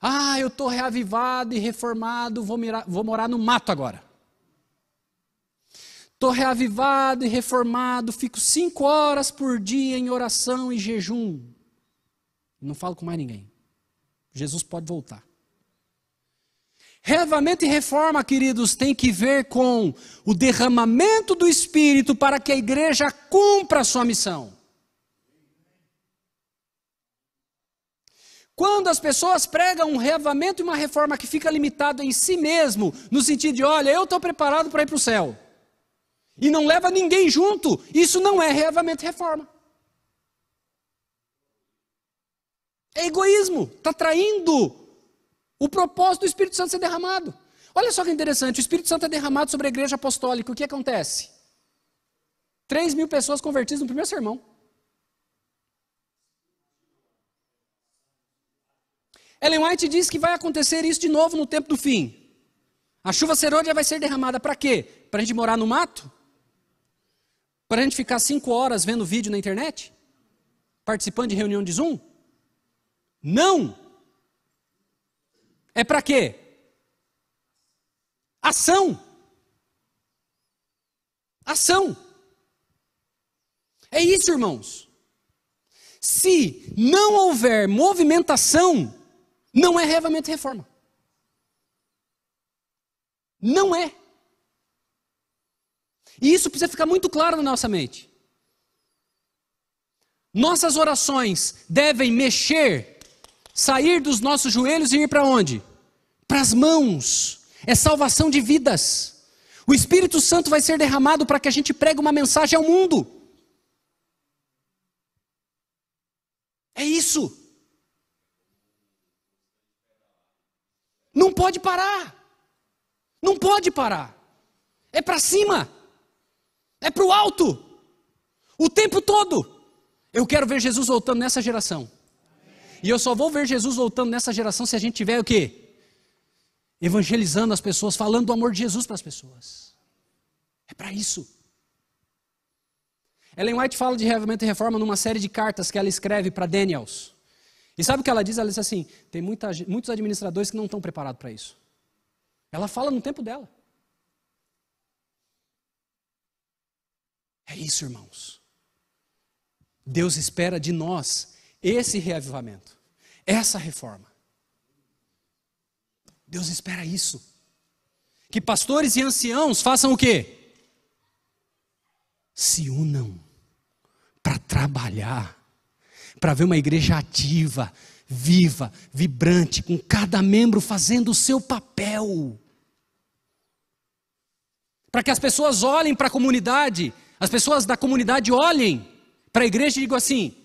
A: Ah, eu estou reavivado e reformado, vou morar no mato agora. Estou reavivado e reformado, fico 5 horas por dia em oração e jejum. Não falo com mais ninguém. Jesus pode voltar. Reavivamento e reforma, queridos, tem que ver com o derramamento do Espírito para que a igreja cumpra a sua missão. Quando as pessoas pregam um reavivamento e uma reforma que fica limitado em si mesmo, no sentido de, olha, eu estou preparado para ir para o céu, e não leva ninguém junto, isso não é reavivamento e reforma. É egoísmo, está traindo o propósito do Espírito Santo ser derramado. Olha só que interessante, o Espírito Santo é derramado sobre a igreja apostólica, o que acontece? 3.000 pessoas convertidas no primeiro sermão. Ellen White diz que vai acontecer isso de novo no tempo do fim. A chuva serôdia vai ser derramada para quê? Para a gente morar no mato? Para a gente ficar 5 horas vendo vídeo na internet? Participando de reunião de Zoom? Não! É para quê? Ação! Ação! É isso, irmãos. Se não houver movimentação, não é reavivamento e reforma. Não é. E isso precisa ficar muito claro na nossa mente. Nossas orações devem mexer, sair dos nossos joelhos e ir para onde? Para as mãos. É salvação de vidas. O Espírito Santo vai ser derramado para que a gente pregue uma mensagem ao mundo. É isso. Não pode parar. Não pode parar. É para cima. É para o alto. O tempo todo. Eu quero ver Jesus voltando nessa geração. E eu só vou ver Jesus voltando nessa geração se a gente tiver o quê? Evangelizando as pessoas, falando do amor de Jesus para as pessoas. É para isso. Ellen White fala de reavivamento e reforma numa série de cartas que ela escreve para Daniels. E sabe o que ela diz? Ela diz assim, tem muitos administradores que não estão preparados para isso. Ela fala no tempo dela. É isso, irmãos. Deus espera de nós esse reavivamento, essa reforma. Deus espera isso. Que pastores e anciãos façam o quê? Se unam para trabalhar, para ver uma igreja ativa, viva, vibrante, com cada membro fazendo o seu papel. Para que as pessoas olhem para a comunidade, as pessoas da comunidade olhem para a igreja e digam assim,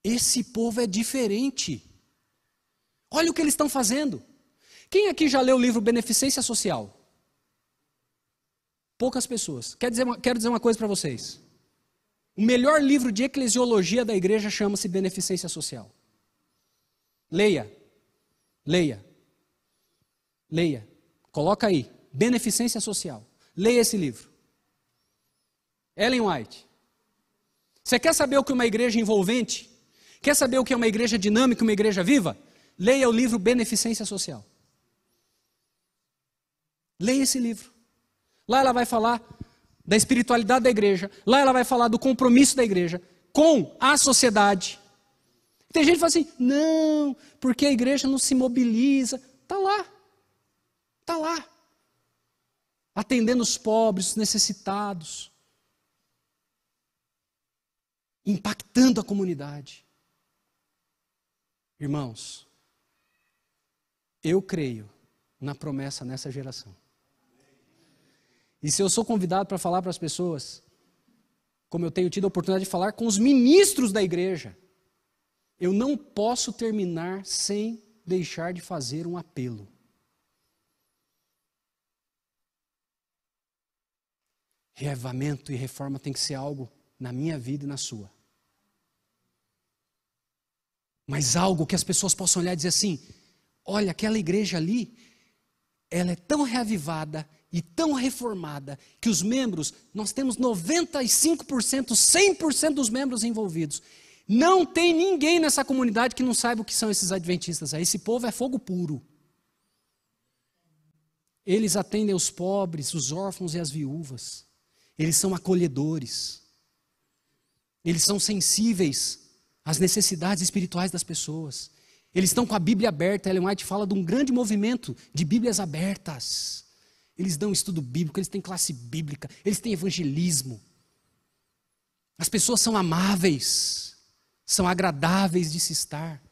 A: esse povo é diferente. Olha o que eles estão fazendo. Quem aqui já leu o livro Beneficência Social? Poucas pessoas. Quero dizer uma coisa para vocês. O melhor livro de eclesiologia da igreja chama-se Beneficência Social. Leia. Leia. Leia. Coloca aí. Beneficência Social. Leia esse livro. Ellen White. Você quer saber o que uma igreja envolvente, Quer saber o que é uma igreja dinâmica, uma igreja viva? Leia o livro Beneficência Social. Leia esse livro. Lá ela vai falar da espiritualidade da igreja. Lá ela vai falar do compromisso da igreja com a sociedade. Tem gente que fala assim, não, porque a igreja não se mobiliza. Está lá. Está lá. Atendendo os pobres, os necessitados. Impactando a comunidade. Irmãos, eu creio na promessa nessa geração. E se eu sou convidado para falar para as pessoas, como eu tenho tido a oportunidade de falar com os ministros da igreja, eu não posso terminar sem deixar de fazer um apelo. Reavivamento e reforma tem que ser algo na minha vida e na sua. Mas algo que as pessoas possam olhar e dizer assim, olha, aquela igreja ali, ela é tão reavivada e tão reformada, que os membros, nós temos 95%, 100% dos membros envolvidos. Não tem ninguém nessa comunidade que não saiba o que são esses adventistas. Esse povo é fogo puro. Eles atendem os pobres, os órfãos e as viúvas. Eles são acolhedores. Eles são sensíveis às necessidades espirituais das pessoas. Eles estão com a Bíblia aberta. Ellen White fala de um grande movimento de Bíblias abertas. Eles dão estudo bíblico, eles têm classe bíblica, eles têm evangelismo. As pessoas são amáveis, são agradáveis de se estar.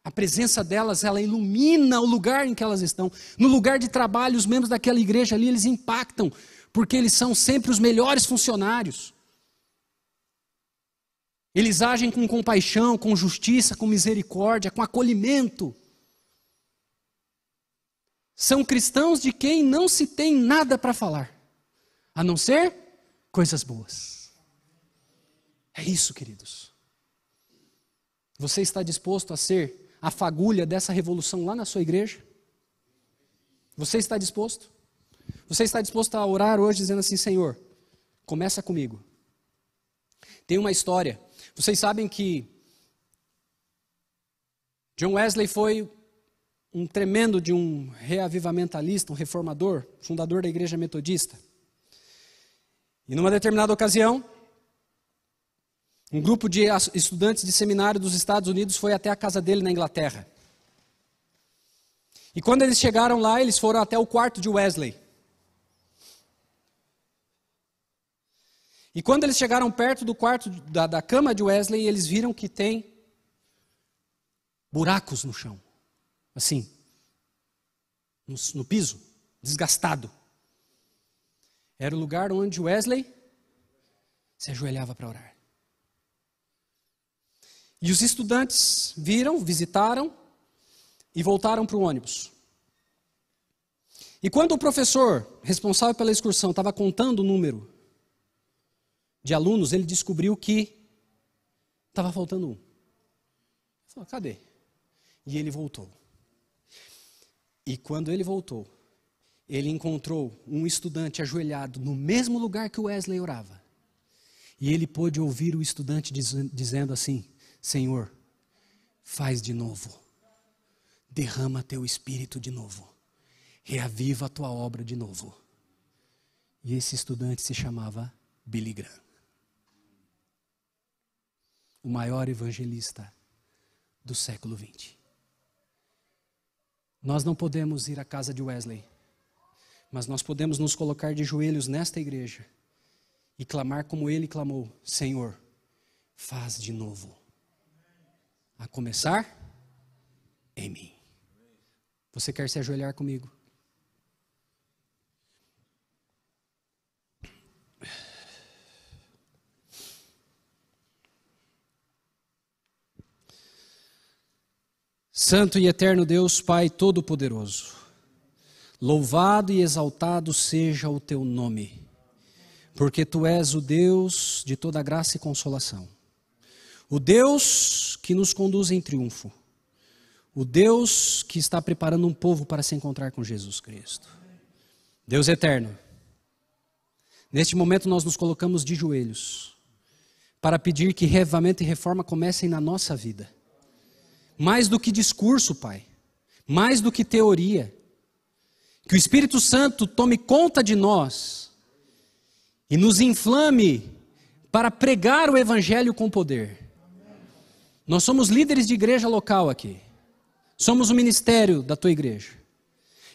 A: A presença delas, ela ilumina o lugar em que elas estão. No lugar de trabalho, os membros daquela igreja ali, eles impactam, porque eles são sempre os melhores funcionários. Eles agem com compaixão, com justiça, com misericórdia, com acolhimento. São cristãos de quem não se tem nada para falar, a não ser coisas boas. É isso, queridos. Você está disposto a ser a fagulha dessa revolução lá na sua igreja? Você está disposto? Você está disposto a orar hoje dizendo assim, Senhor, começa comigo. Tem uma história. Vocês sabem que John Wesley foi um tremendo de um reavivamentalista, um reformador, fundador da igreja metodista. E numa determinada ocasião, um grupo de estudantes de seminário dos Estados Unidos foi até a casa dele na Inglaterra. E quando eles chegaram lá, eles foram até o quarto de Wesley. E quando eles chegaram perto do quarto da cama de Wesley, eles viram que tem buracos no chão. Assim, no piso, desgastado. Era o lugar onde Wesley se ajoelhava para orar. E os estudantes viram, visitaram e voltaram para o ônibus. E quando o professor responsável pela excursão estava contando o número de alunos, ele descobriu que estava faltando um. Ele falou, cadê? E ele voltou. E quando ele voltou, ele encontrou um estudante ajoelhado no mesmo lugar que o Wesley orava. E ele pôde ouvir o estudante dizendo assim, Senhor, faz de novo, derrama teu espírito de novo, reaviva a tua obra de novo. E esse estudante se chamava Billy Graham, o maior evangelista do século XX. Nós não podemos ir à casa de Wesley, mas nós podemos nos colocar de joelhos nesta igreja e clamar como ele clamou, Senhor, faz de novo. A começar em mim. Você quer se ajoelhar comigo? Santo e eterno Deus, Pai Todo-Poderoso, louvado e exaltado seja o teu nome, porque tu és o Deus de toda graça e consolação, o Deus que nos conduz em triunfo, o Deus que está preparando um povo para se encontrar com Jesus Cristo. Deus eterno, neste momento nós nos colocamos de joelhos para pedir que reavivamento e reforma comecem na nossa vida. Mais do que discurso, Pai, mais do que teoria, que o Espírito Santo tome conta de nós e nos inflame para pregar o Evangelho com poder. Nós somos líderes de igreja local aqui, somos o ministério da tua igreja.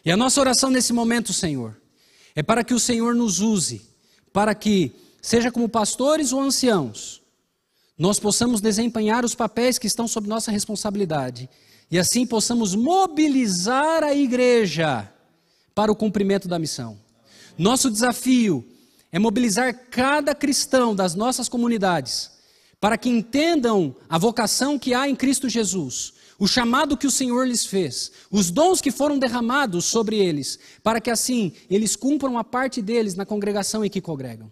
A: E a nossa oração nesse momento, Senhor, é para que o Senhor nos use, para que, seja como pastores ou anciãos, nós possamos desempenhar os papéis que estão sob nossa responsabilidade e assim possamos mobilizar a igreja para o cumprimento da missão. Nosso desafio é mobilizar cada cristão das nossas comunidades para que entendam a vocação que há em Cristo Jesus, o chamado que o Senhor lhes fez, os dons que foram derramados sobre eles, para que assim eles cumpram a parte deles na congregação em que congregam.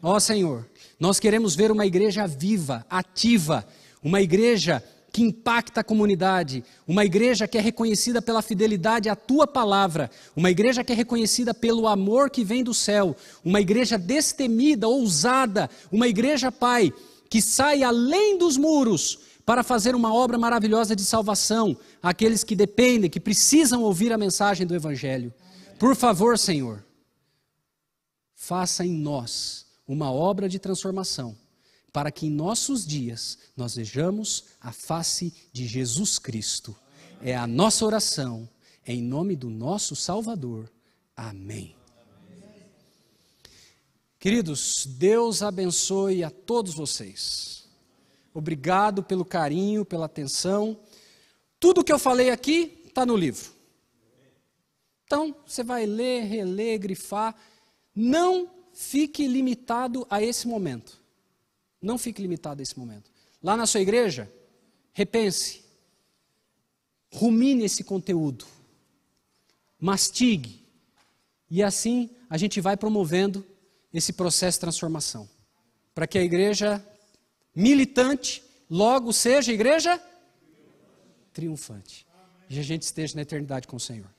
A: Ó Senhor, nós queremos ver uma igreja viva, ativa, uma igreja que impacta a comunidade, uma igreja que é reconhecida pela fidelidade à tua palavra, uma igreja que é reconhecida pelo amor que vem do céu, uma igreja destemida, ousada, uma igreja, Pai, que sai além dos muros para fazer uma obra maravilhosa de salvação àqueles que dependem, que precisam ouvir a mensagem do Evangelho. Por favor, Senhor, faça em nós uma obra de transformação, para que em nossos dias nós vejamos a face de Jesus Cristo. É a nossa oração, em nome do nosso Salvador. Amém. Queridos, Deus abençoe a todos vocês. Obrigado pelo carinho, pela atenção. Tudo que eu falei aqui está no livro. Então, você vai ler, reler, grifar. Não fique limitado a esse momento. Não fique limitado a esse momento. Lá na sua igreja, repense. Rumine esse conteúdo. Mastigue. E assim a gente vai promovendo esse processo de transformação. Para que a igreja militante logo seja igreja triunfante. E a gente esteja na eternidade com o Senhor.